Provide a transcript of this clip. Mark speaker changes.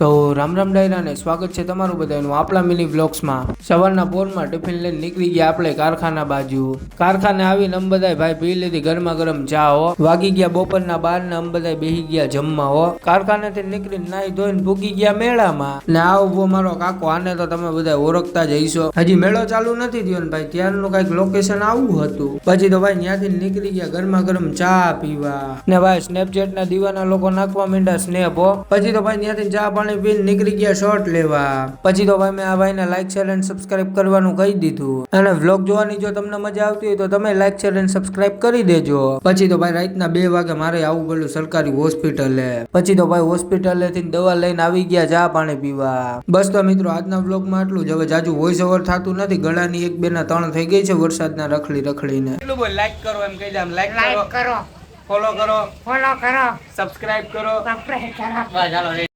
Speaker 1: તો રામ રામ ડાયરા ને સ્વાગત છે તમારું બધાનું આપણા મિની બ્લોગ્સમાં। સવારના પોરમાં ટિફિન લઈને નીકળી ગયા આપણે કારખાના બાજુ। કારખાને આવીને અમે બધાય ભાઈ પી લીધી ગરમા ગરમ ચા હો। વાગી ગયા બપોરના 12 ને અમે બધાય બેહી ગયા જમવા હો। કારખાનેથી નીકળીને નાઈ ધોઈને ભૂગી ગયા મેળામાં ને આ ઉભો મારો કાકો, આને તો તમે બધા ઓળખતા જ હશો। હજી મેળો ચાલુ નથી થયો ને ભાઈ ત્યારનું કઈક લોકેશન આવું હતું। પછી તો ભાઈ ત્યાંથી નીકળી ગયા ગરમા ગરમ ચા પીવા ને ભાઈ સ્નેપચેટ ના દીવાના લોકો નાખવા માંડ્યા સ્નેપ હો। પછી તો ભાઈ ત્યાંથી ચા પાણી પીને નીકળી ગયા શોર્ટ લેવા। પછી તો ભાઈ મેં આ ભાઈને લાઈક શેર એન્ડ સબસ્ક્રાઇબ કરવાનું કહી દીધું અને વ્લોગ જોવાની જો તમને મજા આવતી હોય તો તમે લાઈક શેર એન્ડ સબસ્ક્રાઇબ કરી દેજો। પછી તો ભાઈ રાતના 2 વાગે મારે આવવું પડ્યું સરકારી હોસ્પિટલે। પછી તો ભાઈ હોસ્પિટલે થી દવા લઈને આવી ગયા ચા પાણી પીવા। બસ તો મિત્રો આજના વ્લોગમાં આટલું જ। હવે જાજુ વોઇસ ઓવર થતું નથી, ગળાની 1 2 ના 3 થઈ ગઈ છે વરસાદના રખડીને। એટલું બોલ લાઈક કરો એમ કહી દે, લાઈક કરો, ફોલો કરો, સબસ્ક્રાઇબ કરો, બસ ચાલો।